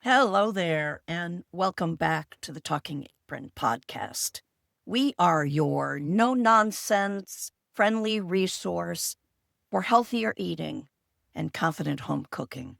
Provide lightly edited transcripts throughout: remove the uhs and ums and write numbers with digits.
Hello there, and welcome back to the Talking Apron podcast. We are your no nonsense, friendly resource for healthier eating and confident home cooking,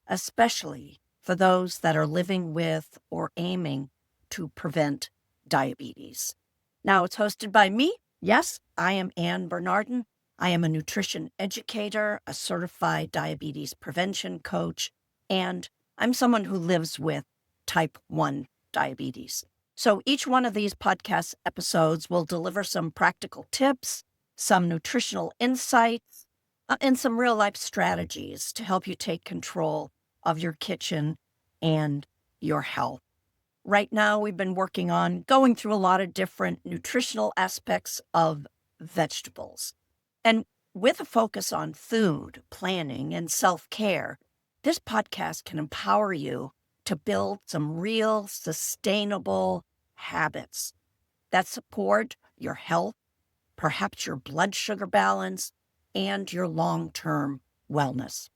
especially for those that are living with or aiming to prevent diabetes. Now, it's hosted by me. Yes, I am Bernardin. I am a nutrition educator, a certified diabetes prevention coach, and I'm someone who lives with type 1 diabetes. So each one of these podcast episodes will deliver some practical tips, some nutritional insights, and some real life strategies to help you take control of your kitchen and your health. Right now, we've been working on going through a lot of different nutritional aspects of vegetables. And with a focus on food, planning, and self-care, this podcast can empower you to build some real sustainable habits that support your health, perhaps your blood sugar balance, and your long-term wellness.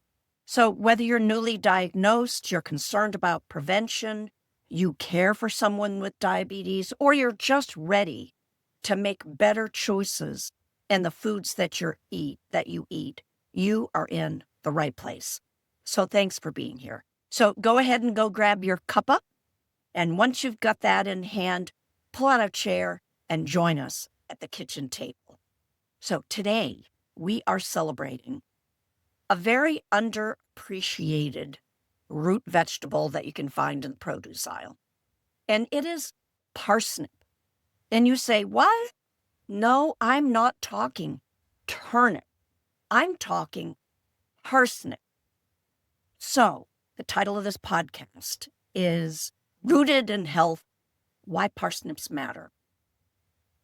So whether you're newly diagnosed, you're concerned about prevention, you care for someone with diabetes, or you're just ready to make better choices in the foods that you eat, you are in the right place. So thanks for being here. So go ahead and go grab your cuppa. And once you've got that in hand, pull out a chair and join us at the kitchen table. So today we are celebrating a very underappreciated root vegetable that you can find in the produce aisle. And it is parsnip. And you say, what? No, I'm not talking turnip. I'm talking parsnip. So the title of this podcast is Rooted in Health, Why Parsnips Matter.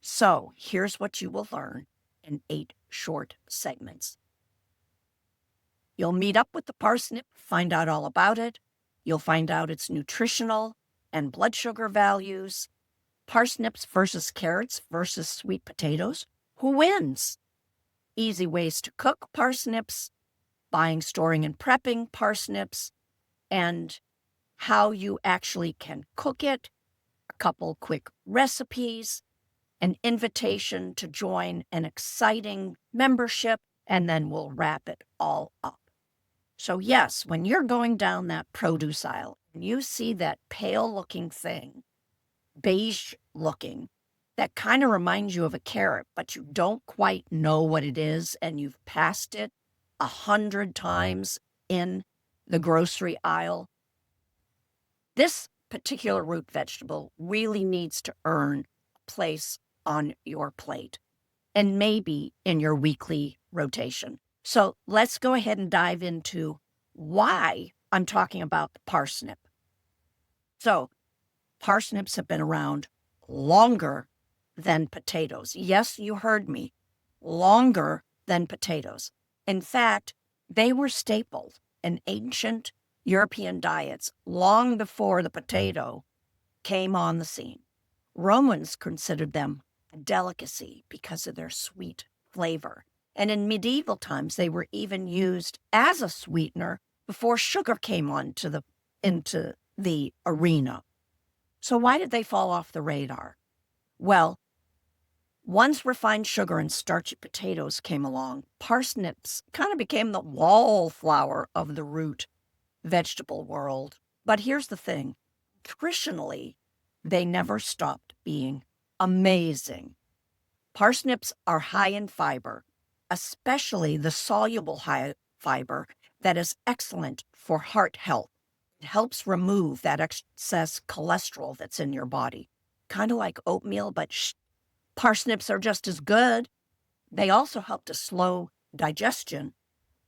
So here's what you will learn in 8 short segments. You'll meet up with the parsnip, find out all about it. You'll find out its nutritional and blood sugar values. Parsnips versus carrots versus sweet potatoes. Who wins? Easy ways to cook parsnips, buying, storing, and prepping parsnips, and how you actually can cook it, a couple quick recipes, an invitation to join an exciting membership, and then we'll wrap it all up. So yes, when you're going down that produce aisle and you see that pale-looking thing, beige-looking, that kind of reminds you of a carrot, but you don't quite know what it is, and you've passed it 100 times in the grocery aisle, this particular root vegetable really needs to earn a place on your plate and maybe in your weekly rotation. So let's go ahead and dive into why I'm talking about the parsnip. So parsnips have been around longer than potatoes. Yes, you heard me, longer than potatoes. In fact, they were staples in ancient European diets long before the potato came on the scene. Romans considered them a delicacy because of their sweet flavor. And in medieval times, they were even used as a sweetener before sugar came into the arena. So why did they fall off the radar? Well, once refined sugar and starchy potatoes came along, parsnips kind of became the wallflower of the root vegetable world. But here's the thing, nutritionally, they never stopped being amazing. Parsnips are high in fiber, especially the soluble high fiber that is excellent for heart health. It helps remove that excess cholesterol that's in your body. Kind of like oatmeal, but parsnips are just as good. They also help to slow digestion,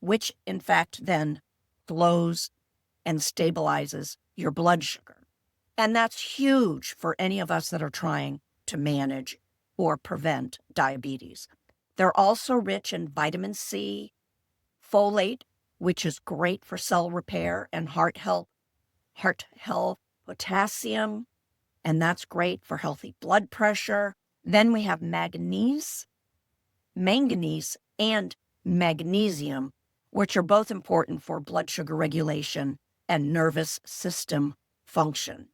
which in fact then slows and stabilizes your blood sugar. And that's huge for any of us that are trying to manage or prevent diabetes. They're also rich in vitamin C, folate, which is great for cell repair and heart health, potassium, and that's great for healthy blood pressure. Then we have manganese, and magnesium, which are both important for blood sugar regulation and nervous system function.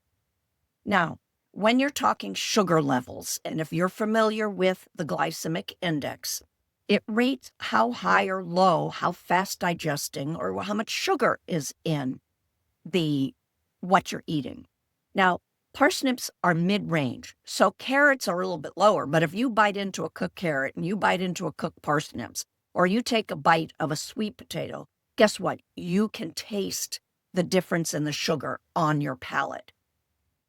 Now, when you're talking sugar levels, and if you're familiar with the glycemic index, it rates how high or low, how fast digesting, or how much sugar is in what you're eating. Now, parsnips are mid-range, so carrots are a little bit lower, but if you bite into a cooked carrot and you bite into a cooked parsnips, or you take a bite of a sweet potato, guess what? You can taste the difference in the sugar on your palate.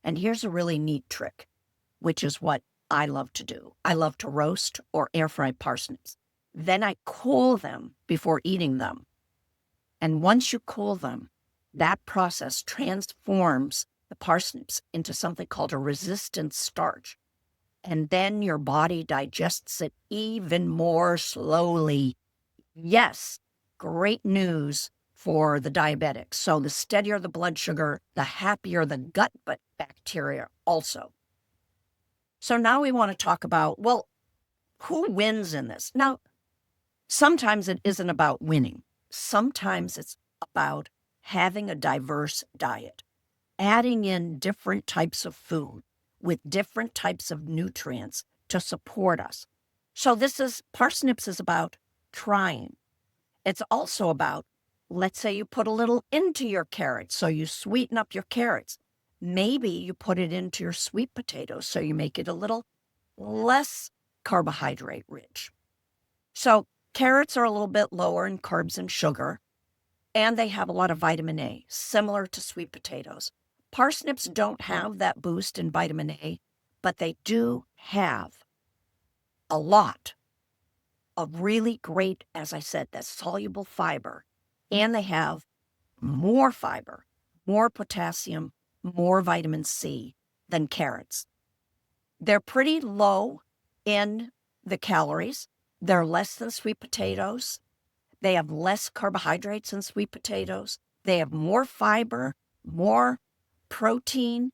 And here's a really neat trick, which is what I love to do. I love to roast or air fry parsnips. Then I cool them before eating them. And once you cool them, that process transforms the parsnips into something called a resistant starch. And then your body digests it even more slowly. Yes, great news for the diabetics. So the steadier the blood sugar, the happier the gut bacteria also. So now we want to talk about, well, who wins in this? Now, sometimes it isn't about winning. Sometimes it's about having a diverse diet, adding in different types of food with different types of nutrients to support us. So parsnips is about trying. It's also about, let's say you put a little into your carrots, so you sweeten up your carrots. Maybe you put it into your sweet potatoes, so you make it a little less carbohydrate rich. So carrots are a little bit lower in carbs and sugar, and they have a lot of vitamin A, similar to sweet potatoes. Parsnips don't have that boost in vitamin A, but they do have a lot of really great, as I said, that soluble fiber. And they have more fiber, more potassium, more vitamin C than carrots. They're pretty low in the calories. They're less than sweet potatoes. They have less carbohydrates than sweet potatoes. They have more fiber, more protein,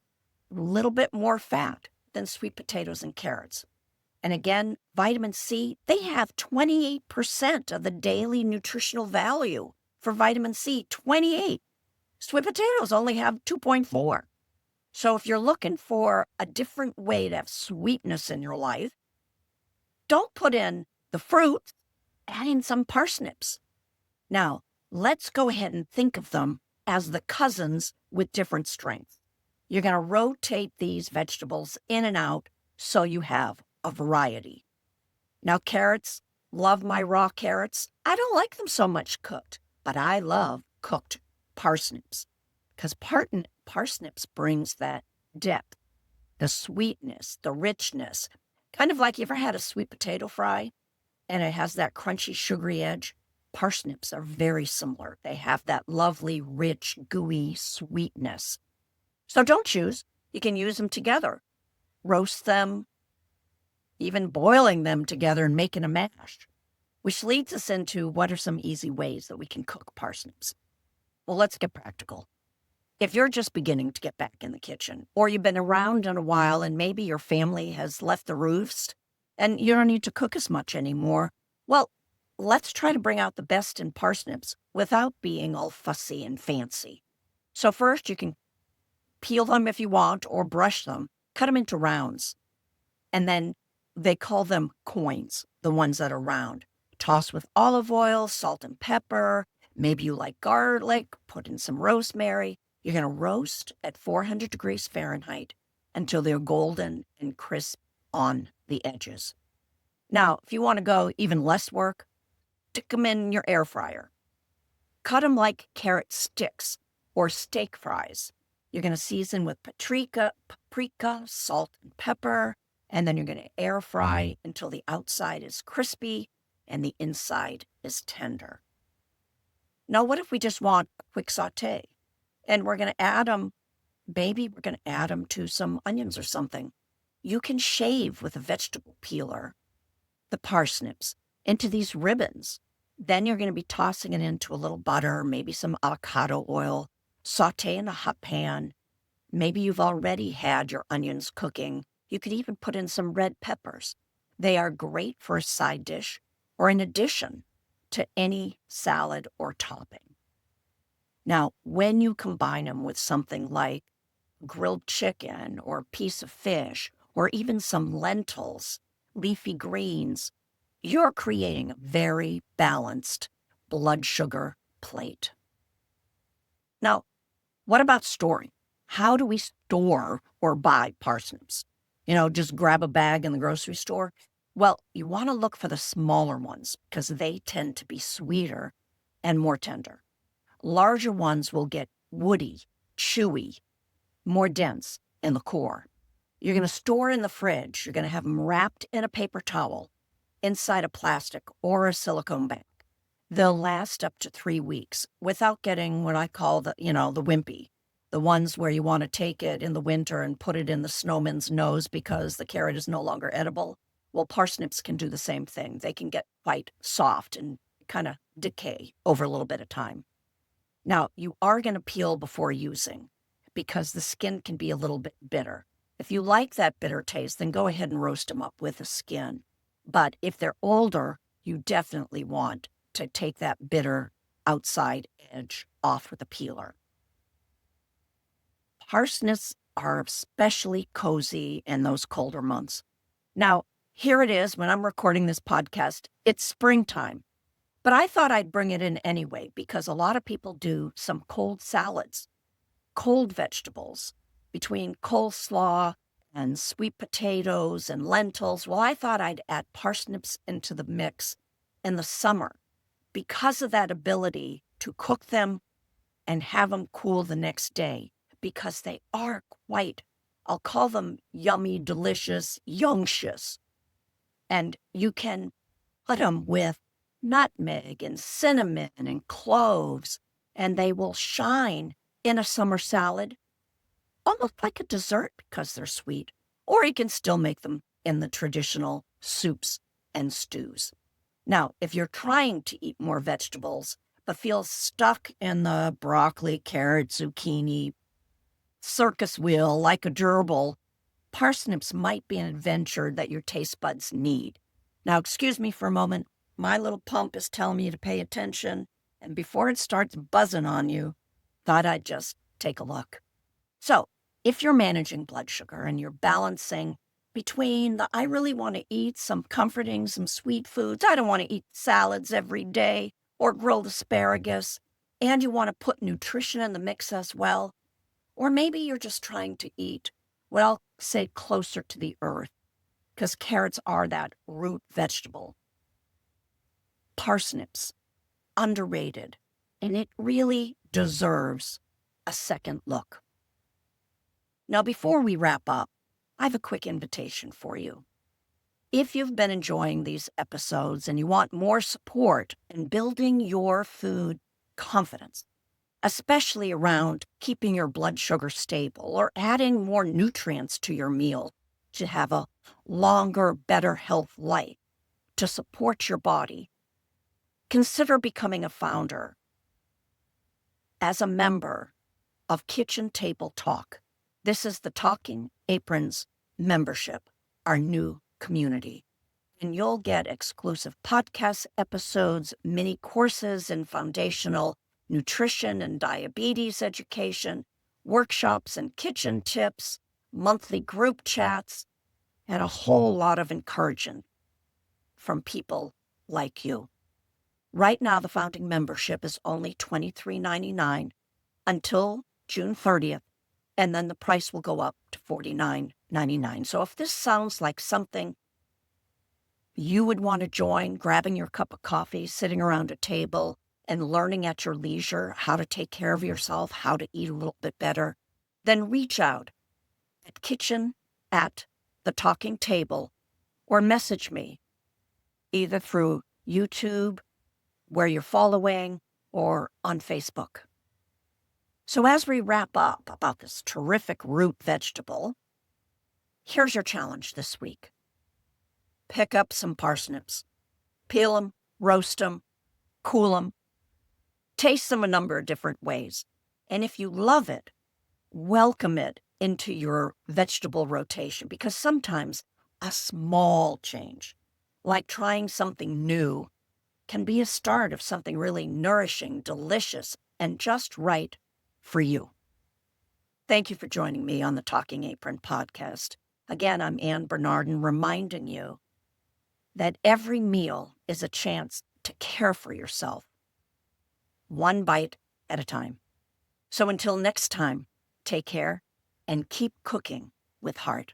a little bit more fat than sweet potatoes and carrots. And again, vitamin C, they have 28% of the daily nutritional value for vitamin C, 28. Sweet potatoes only have 2.4. So if you're looking for a different way to have sweetness in your life, don't put in the fruit, add in some parsnips. Now, let's go ahead and think of them as the cousins with different strengths. You're going to rotate these vegetables in and out so you have a variety. Now, carrots, love my raw carrots. I don't like them so much cooked, but I love cooked parsnips because parsnips brings that depth, the sweetness, the richness. Kind of like you ever had a sweet potato fry and it has that crunchy, sugary edge? Parsnips are very similar. They have that lovely, rich, gooey sweetness. So don't choose. You can use them together. Roast them, even boiling them together and making a mash. Which leads us into what are some easy ways that we can cook parsnips. Well, let's get practical. If you're just beginning to get back in the kitchen, or you've been around in a while and maybe your family has left the roost and you don't need to cook as much anymore, well, let's try to bring out the best in parsnips without being all fussy and fancy. So first, you can peel them if you want or brush them, cut them into rounds. And then they call them coins, the ones that are round. Toss with olive oil, salt and pepper. Maybe you like garlic, put in some rosemary. You're going to roast at 400 degrees Fahrenheit until they're golden and crisp on the edges. Now, if you want to go even less work, stick them in your air fryer. Cut them like carrot sticks or steak fries. You're going to season with paprika, salt, and pepper, and then you're going to air fry until the outside is crispy and the inside is tender. Now, what if we just want a quick saute? And we're going to add them, we're going to add them to some onions or something. You can shave with a vegetable peeler the parsnips into these ribbons. Then you're going to be tossing it into a little butter, maybe some avocado oil, saute in a hot pan. Maybe you've already had your onions cooking. You could even put in some red peppers. They are great for a side dish or in addition to any salad or topping. Now, when you combine them with something like grilled chicken or piece of fish or even some lentils, leafy greens, you're creating a very balanced blood sugar plate. Now, what about storing? How do we store or buy parsnips? Just grab a bag in the grocery store? Well, you want to look for the smaller ones because they tend to be sweeter and more tender. Larger ones will get woody, chewy, more dense in the core. You're going to store in the fridge. You're going to have them wrapped in a paper towel inside a plastic or a silicone bag. They'll last up to 3 weeks without getting what I call the wimpy. The ones where you want to take it in the winter and put it in the snowman's nose because the carrot is no longer edible. Well, parsnips can do the same thing. They can get quite soft and kind of decay over a little bit of time. Now, you are going to peel before using because the skin can be a little bit bitter. If you like that bitter taste, then go ahead and roast them up with the skin. But if they're older, you definitely want to take that bitter outside edge off with a peeler. Parsnips are especially cozy in those colder months. Now, here it is when I'm recording this podcast. It's springtime, but I thought I'd bring it in anyway because a lot of people do some cold salads, cold vegetables, between coleslaw and sweet potatoes and lentils. Well, I thought I'd add parsnips into the mix in the summer because of that ability to cook them and have them cool the next day, because they are quite, I'll call them yummy, delicious, youngtious. And you can put them with nutmeg and cinnamon and cloves, and they will shine in a summer salad, almost like a dessert because they're sweet. Or you can still make them in the traditional soups and stews. Now, if you're trying to eat more vegetables, but feel stuck in the broccoli, carrot, zucchini, circus wheel like a gerbil, parsnips might be an adventure that your taste buds need. Now, excuse me for a moment. My little pump is telling me to pay attention, and before it starts buzzing on you, thought I'd just take a look. So, if you're managing blood sugar and you're balancing between I really want to eat some comforting, some sweet foods, I don't want to eat salads every day or grilled asparagus, and you want to put nutrition in the mix as well, or maybe you're just trying to eat what I'll say closer to the earth, because carrots are that root vegetable. Parsnips, underrated, and it really deserves a second look. Now, before we wrap up, I have a quick invitation for you. If you've been enjoying these episodes and you want more support in building your food confidence, especially around keeping your blood sugar stable or adding more nutrients to your meal to have a longer, better health life, to support your body, consider becoming a founder as a member of Kitchen Table Talk. This is the Talking Aprons membership, our new community. And you'll get exclusive podcast episodes, mini courses in foundational nutrition and diabetes education, workshops and kitchen tips, monthly group chats, and a whole lot of encouragement from people like you. Right now, the founding membership is only $23.99 until June 30th, and then the price will go up to $49.99. So if this sounds like something you would want to join, grabbing your cup of coffee, sitting around a table, and learning at your leisure how to take care of yourself, how to eat a little bit better, then reach out at kitchen@thetalkingtable or message me either through YouTube, where you're following, or on Facebook. So as we wrap up about this terrific root vegetable, here's your challenge this week. Pick up some parsnips. Peel them, roast them, cool them, taste them a number of different ways. And if you love it, welcome it into your vegetable rotation, because sometimes a small change, like trying something new, can be a start of something really nourishing, delicious, and just right for you. Thank you for joining me on the Talking Apron podcast. Again, I'm Ann Bernardin, reminding you that every meal is a chance to care for yourself, one bite at a time. So until next time, take care and keep cooking with heart.